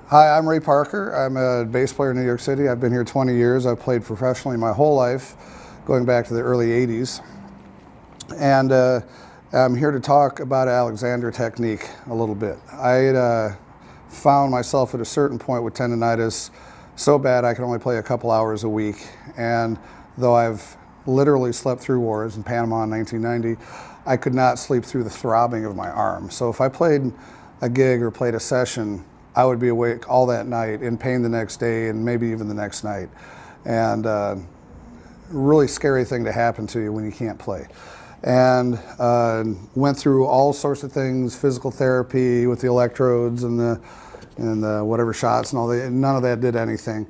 Hi, I'm Ray Parker. I'm a bass player in New York City. I've been here 20 years. I've played professionally my whole life, going back to the early 80s. And I'm here to talk about Alexander technique a little bit. I had found myself at a certain point with tendinitis so bad I could only play a couple hours a week. And though I've literally slept through wars in Panama in 1990, I could not sleep through the throbbing of my arm. So if I played a gig or played a session, I would be awake all that night, in pain the next day, and maybe even the next night. And really scary thing to happen to you when you can't play. And went through all sorts of things, physical therapy with the electrodes and the whatever shots and all that. None of that did anything.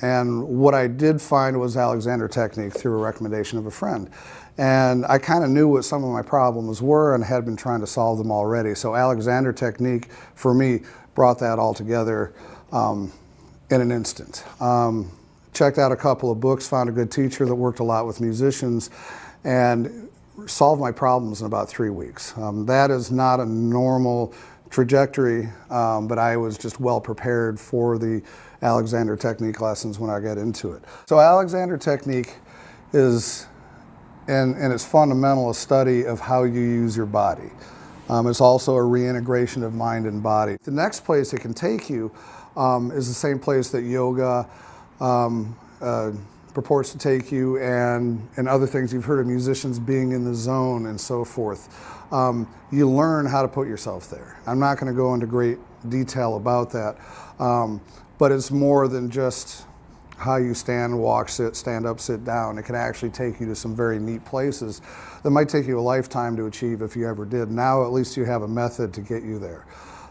And what I did find was Alexander technique through a recommendation of a friend. And I kind of knew what some of my problems were and had been trying to solve them already. So Alexander technique, for me, brought that all together in an instant. Checked out a couple of books, found a good teacher that worked a lot with musicians, and solved my problems in about 3 weeks. That is not a normal trajectory, but I was just well prepared for the Alexander technique lessons when I got into it. So Alexander technique is, in its fundamental, a study of how you use your body. It's also a reintegration of mind and body. The next place it can take you is the same place that yoga purports to take you, and other things you've heard of musicians being in the zone and so forth. You learn how to put yourself there. I'm not going to go into great detail about that, but it's more than just how you stand, walk, sit, stand up, sit down. It can actually take you to some very neat places that might take you a lifetime to achieve if you ever did. Now at least you have a method to get you there.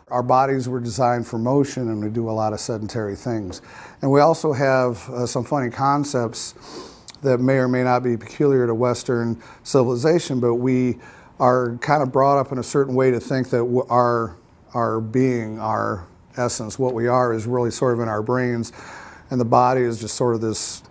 Our bodies were designed for motion, and we do a lot of sedentary things. And we also have some funny concepts that may or may not be peculiar to Western civilization, but we are kind of brought up in a certain way to think that our being, our essence, what we are, is really sort of in our brains, and the body is just sort of this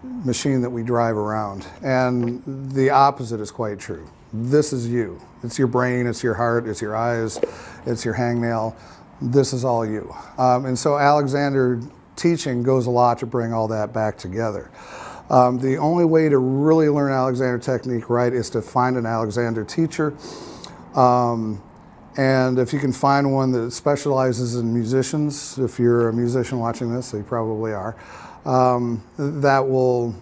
machine that we drive around. And the opposite is quite true. This is you. It's your brain, it's your heart, it's your eyes, it's your hangnail. This is all you. And so Alexander teaching goes a lot to bring all that back together. The only way to really learn Alexander technique right is to find an Alexander teacher. And if you can find one that specializes in musicians, if you're a musician watching this, so you probably are, that will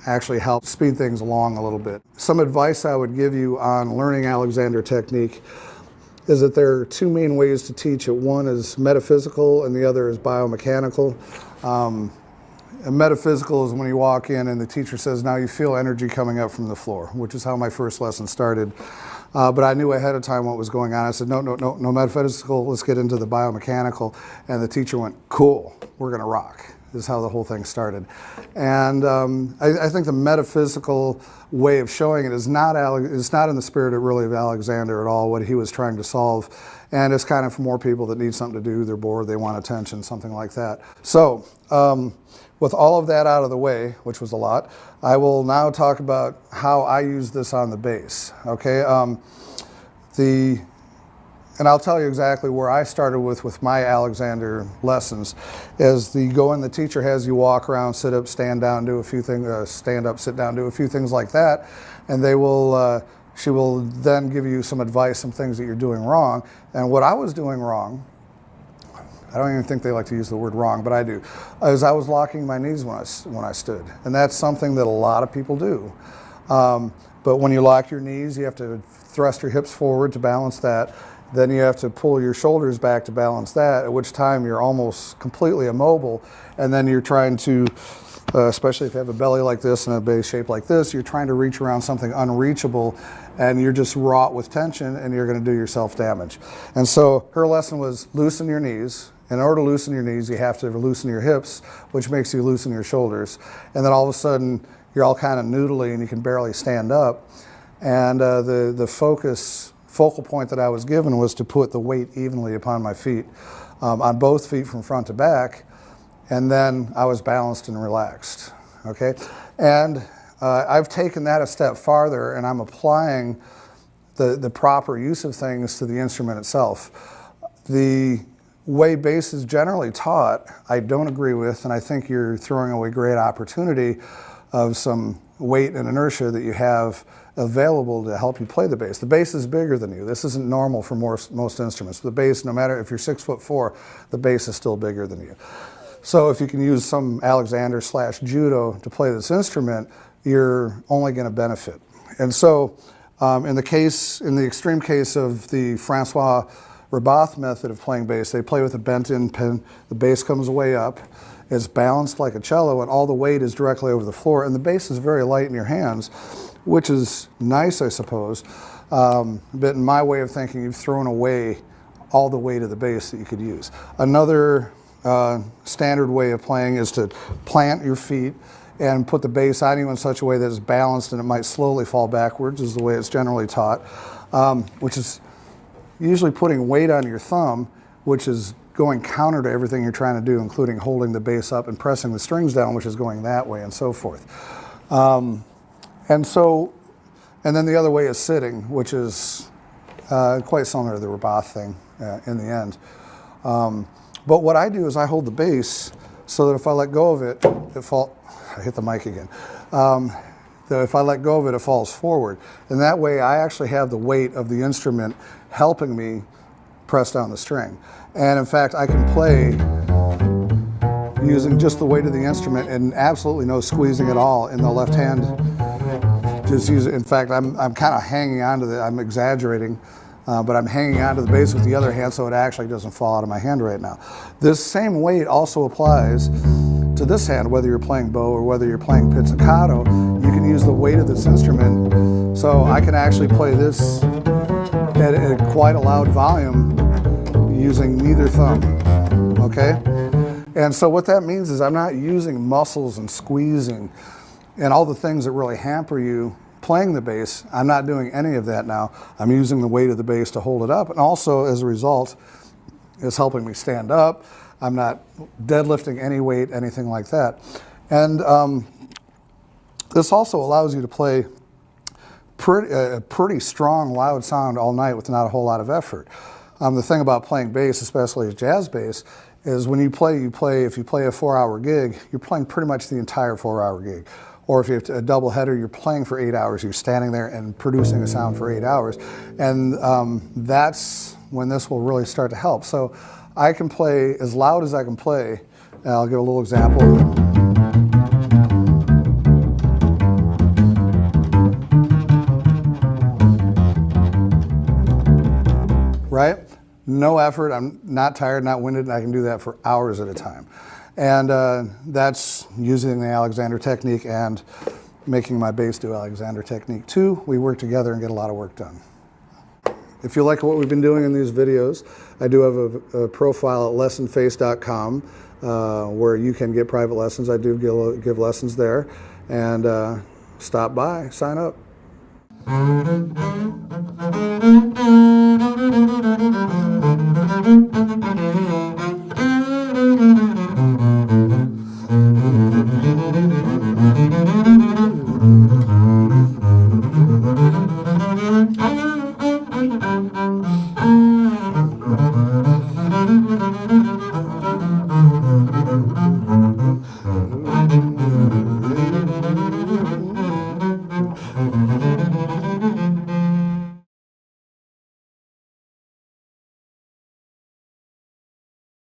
actually help speed things along a little bit. Some advice I would give you on learning Alexander technique is that there are two main ways to teach it. One is metaphysical and the other is biomechanical. And metaphysical is when you walk in and the teacher says, now you feel energy coming up from the floor, which is how my first lesson started. But I knew ahead of time what was going on. I said, no metaphysical, let's get into the biomechanical. And the teacher went, cool, we're gonna rock. This is how the whole thing started. And I think the metaphysical way of showing it is not in the spirit of really of Alexander at all, what he was trying to solve. And it's kind of for more people that need something to do, they're bored, they want attention, something like that. So with all of that out of the way, which was a lot, I will now talk about how I use this on the bass, okay? And I'll tell you exactly where I started with my Alexander lessons, is the teacher has you walk around, sit up, stand down, do a few things, stand up, sit down, do a few things like that, and she will then give you some advice, some things that you're doing wrong. And what I was doing wrong, I don't even think they like to use the word wrong, but I do, is I was locking my knees when I stood. And that's something that a lot of people do. But when you lock your knees, you have to thrust your hips forward to balance that. Then you have to pull your shoulders back to balance that, at which time you're almost completely immobile. And then you're trying to, especially if you have a belly like this and a bass shape like this, you're trying to reach around something unreachable, and you're just wrought with tension, and you're gonna do yourself damage. And so her lesson was loosen your knees. In order to loosen your knees, you have to loosen your hips, which makes you loosen your shoulders. And then all of a sudden, you're all kind of noodly and you can barely stand up. And the focal point that I was given was to put the weight evenly upon my feet, on both feet from front to back. And then I was balanced and relaxed, okay? And I've taken that a step farther, and I'm applying the proper use of things to the instrument itself. The way bass is generally taught, I don't agree with, and I think you're throwing away great opportunity of some weight and inertia that you have available to help you play the bass. The bass is bigger than you. This isn't normal for most instruments. The bass, no matter if you're 6'4", the bass is still bigger than you. So if you can use some Alexander/judo to play this instrument, you're only going to benefit. And so in the extreme case of the Francois Rebath method of playing bass, they play with a bent-in pin. The bass comes way up. It's balanced like a cello, and all the weight is directly over the floor, and the bass is very light in your hands, which is nice, I suppose. But in my way of thinking, you've thrown away all the weight of the bass that you could use. Another standard way of playing is to plant your feet and put the bass on you in such a way that it's balanced and it might slowly fall backwards, is the way it's generally taught, which is usually putting weight on your thumb, which is going counter to everything you're trying to do, including holding the bass up and pressing the strings down, which is going that way, and so forth. And then the other way is sitting, which is quite similar to the Rebath thing in the end. But what I do is I hold the bass so that if I let go of it, I hit the mic again. That if I let go of it, it falls forward. And that way I actually have the weight of the instrument helping me press down the string. And in fact, I can play using just the weight of the instrument and absolutely no squeezing at all in the left hand. Just use it. In fact, I'm kind of hanging on to I'm exaggerating, but I'm hanging on to the bass with the other hand so it actually doesn't fall out of my hand right now. This same weight also applies to this hand, whether you're playing bow or whether you're playing pizzicato. You can use the weight of this instrument, so I can actually play this at quite a loud volume using neither thumb, okay? And so what that means is I'm not using muscles and squeezing and all the things that really hamper you playing the bass. I'm not doing any of that now. I'm using the weight of the bass to hold it up, and also as a result, it's helping me stand up. I'm not deadlifting any weight, anything like that. And this also allows you to play a pretty strong, loud sound all night with not a whole lot of effort. The thing about playing bass, especially jazz bass, is when you play, if you play a 4-hour gig, you're playing pretty much the entire 4-hour gig. Or if you have a double header, you're playing for 8 hours. You're standing there and producing a sound for 8 hours. And that's when this will really start to help. So I can play as loud as I can play. I'll give a little example. Right? No effort, I'm not tired, not winded, and I can do that for hours at a time. And that's using the Alexander technique and making my bass do Alexander technique too. We work together and get a lot of work done. If you like what we've been doing in these videos, I do have a profile at lessonface.com where you can get private lessons. I do give lessons there. And stop by, sign up.